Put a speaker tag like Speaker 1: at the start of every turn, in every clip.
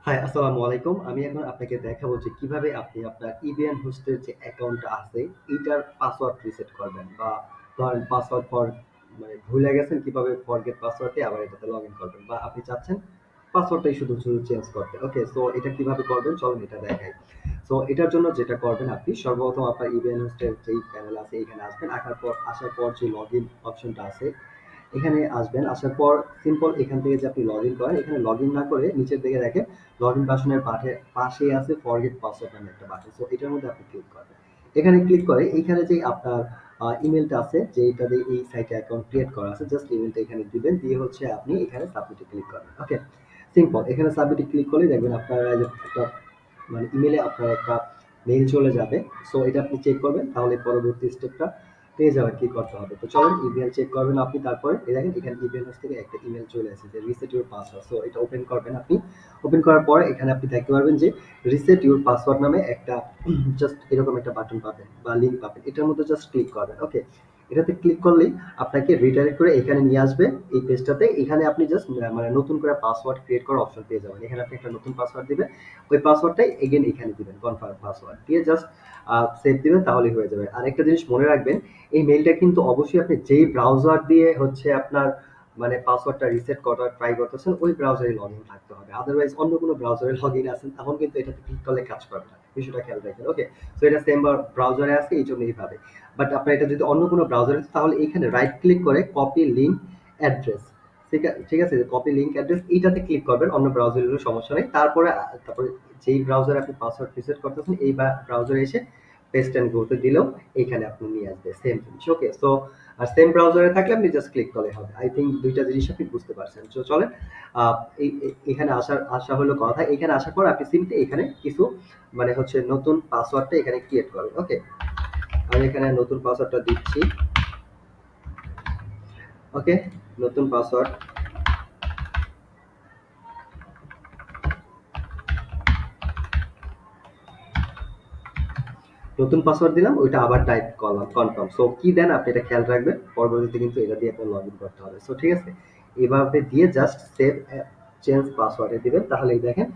Speaker 1: High, আসসালামু আলাইকুম। আমি এখন আপনাকে দেখাবো যে কিভাবে আপনি আপনার ইবিএন হোস্টের যে অ্যাকাউন্টটা আছে, এইটার পাসওয়ার্ড রিসেট করবেন বা ধরেন পাসওয়ার্ড মানে ভুলে গেছেন কিভাবে ফরগেট পাসওয়ার্ড দিয়ে আবার এটাতে লগইন করবেন বা আপনি চাচ্ছেন পাসওয়ার্ডটাই শুধু চেঞ্জ করতে। ওকে, সো এটা কিভাবে করবেন চলুন এটা দেখাই। সো এটার জন্য যেটা করবেন আপনি সর্বপ্রথম আপনার ইবিএন হোস্টের যেই প্যানেল আছে এখানে আসবেন। আসার পর যে লগইন অপশনটা আছে এখানে আসবেন, আসার পর সিম্পল এখান থেকে যে আপনি লগ ইন করেন, এখানে লগ ইন না করে নিচের দিকে দেখেন লগ ইন বাটনের পাশেই আছে ফরগেট পাসওয়ার্ড নামে একটা বাটন। সো এটার মধ্যে আপনি ক্লিক করবেন। এখানে ক্লিক করে এইখানে যে আপনার ইমেলটা আছে যে এটা দিয়ে এই সাইটে অ্যাকাউন্ট ক্রিয়েট করা আছে, জাস্ট ইমেলটা এখানে দিবেন, দিয়ে হচ্ছে আপনি এখানে সাবমিটে ক্লিক করবেন। ওকে, সিম্পল। এখানে সাবমিটে ক্লিক করলে দেখবেন আপনার একটা মানে ইমেলে আপনার একটা মেইল চলে যাবে। সো এটা আপনি চেক করবেন, তাহলে পরবর্তী স্টেপটা পেয়ে যাবেন কি করতে হবে। তো চলুন ইমেল চেক করবেন আপনি, তারপরে এই দেখেন এখানে ইমেল থেকে একটা ইমেল চলে আসে যে রিসেট ইউর পাসওয়ার্ড। সো এটা ওপেন করবেন আপনি। ওপেন করার পরে এখানে আপনি দেখতে পারবেন যে রিসেট ইউর পাসওয়ার্ড নামে একটা জাস্ট এরকম একটা বাটন পাবেন বা লিঙ্ক পাবেন। এটার মধ্যে জাস্ট ক্লিক করবেন। ওকে, এটাতে ক্লিক করলেই আপনাকে রিডাইরেক্ট করে এখানে নিয়ে আসবে এই পেজটাতে। এখানে আপনি জাস্ট মানে নতুন করে পাসওয়ার্ড ক্রিয়েট করার অপশন পেয়ে যাবেন। এখানে আপনি একটা নতুন পাসওয়ার্ড দিবেন, ওই পাসওয়ার্ডটাই এগেন এখানে দিবেন, কনফার্ম পাসওয়ার্ড দিয়ে জাস্ট সেভ দিবেন, তাহলেই হয়ে যাবে। আর একটা জিনিস মনে রাখবেন, এই মেইলটা কিন্তু অবশ্যই আপনি যেই ব্রাউজার দিয়ে হচ্ছে আপনার মানে পাসওয়ার্ডটা রিসেট করার ট্রাই করতেছেন ওই ব্রাউজারে লগ ইন থাকতে হবে। আদারওয়াইজ অন্য কোনো ব্রাউজারে লগ ইন আছেন তখন কিন্তু এটাতে ক্লিক করলে কাজ করবে না, বিষয়টা খেয়াল রাখবেন। ওকে, তো এটা সেম ব্রাউজারে আছে এই জন্য এইভাবে। বাট আপনার এটা যদি অন্য কোনো ব্রাউজারে আছে তাহলে এখানে রাইট ক্লিক করে কপি লিঙ্ক অ্যাড্রেস, ঠিক আছে, কপি লিঙ্ক অ্যাড্রেস এইটাতে ক্লিক করবেন, অন্য ব্রাউজারের সমস্যা নেই। তারপরে যেই ব্রাউজারে আপনি পাসওয়ার্ড রিসেট করতেছেন এই ব্রাউজারে এসে পেস্ট এন্ড গো তে দিলেও এখানে আপনি নিয়ে আসবে সেম জিনিস। ওকে, সো আর সেম ব্রাউজারে থাকলে আপনি জাস্ট ক্লিক করলে হবে। আই থিঙ্ক দুইটা জিনিস আপনি বুঝতে পারছেন। তো চলেন এখানে আসা হলো কথা। এখানে আসার পর আপনি সিম্পলি এখানে কিছু মানে হচ্ছে নতুন পাসওয়ার্ডটা এখানে ক্রিয়েট করবেন। ওকে, আমি এখানে নতুন পাসওয়ার্ডটা দিচ্ছি। ওকে, নতুন পাসওয়ার্ড, নতুন পাসওয়ার্ড দিলাম, ওইটা আবার টাইপ করলাম কনফার্ম। সো কি দেন আপনি এটা খেয়াল রাখবেন, পরবর্তীতে কিন্তু এটা দিয়ে আপনার লগ ইন করতে হবে। সো ঠিক আছে, এভাবে দিয়ে জাস্ট সেভ চেঞ্জ পাসওয়ার্ডে দিবেন, তাহলেই দেখেন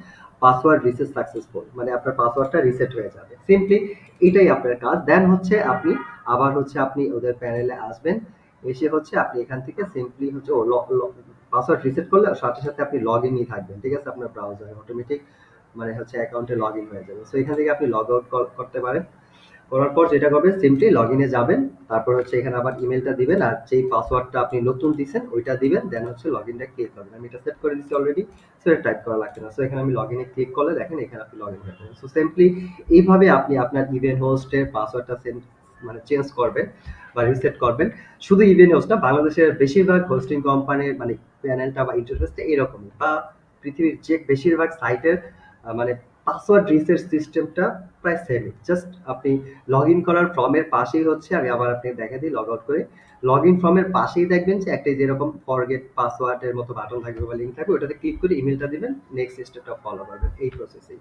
Speaker 1: পাসওয়ার্ড রিসেট সাকসেসফুল, মানে আপনার পাসওয়ার্ডটা রিসেট হয়ে যাবে। সিম্পলি এটাই আপনার কাজ। দেন হচ্ছে আপনি আবার হচ্ছে আপনি ওদের প্যানেলে আসবেন, এসে হচ্ছে আপনি এখান থেকে সিম্পলি হচ্ছে পাসওয়ার্ড রিসেট করলে সাথে সাথে আপনি লগ ইনই থাকবেন। ঠিক আছে, আপনার ব্রাউজারে অটোমেটিক মানে হচ্ছে অ্যাকাউন্টে লগ ইন হয়ে যাবে। সো এখান থেকে আপনি লগ আউট করতে পারেন। করার পর যেটা করবেন সিম্পলি লগইনে যাবেন, তারপর হচ্ছে এখানে আবার ইমেলটা দিবেন আর যেই পাসওয়ার্ডটা আপনি নতুন দিছেন ওইটা দিবেন, দেন হচ্ছে লগইনটা ক্লিক করবেন। আমি এটা সেট করে দিচ্ছি অলরেডি, সো এটা টাইপ করা লাগবে না। সো এখানে আমি লগইনে ক্লিক করলে দেখেন এখানে আপনি লগইন হয়ে যাবেন। সো সিম্পলি এইভাবে আপনি আপনার ইভেন্ট হোস্টের পাসওয়ার্ডটা মানে চেঞ্জ করবেন বা রিসেট করবেন। শুধু ইভেন্ট হোস্ট না, বাংলাদেশের বেশিরভাগ হোস্টিং কোম্পানির মানে প্যানেলটা বা ইন্টারফেসটা এরকমই, বা পৃথিবীর যে বেশিরভাগ সাইটের মানে পাসওয়ার্ড রিসেট সিস্টেমটা প্রায় সেমই। জাস্ট আপনি লগ ইন করার ফর্মের পাশেই হচ্ছে, আমি আবার আপনাকে দেখা দিই লগ আউট করে, লগ ইন ফর্মের পাশেই দেখবেন যে একটা যেরকম ফরগেট পাসওয়ার্ডের মতো বাটন থাকবে বা লিঙ্ক থাকবে, ওটাতে ক্লিক করে ইমেলটা দিবেন, নেক্সট স্টেপটা ফলো করবেন, এই প্রসেসেই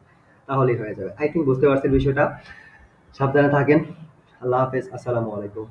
Speaker 1: তাহলেই হয়ে যাবে। আই থিঙ্ক বুঝতে পারছেন বিষয়টা। সাবধানে থাকেন। আল্লাহ হাফেজ, আসসালামু আলাইকুম।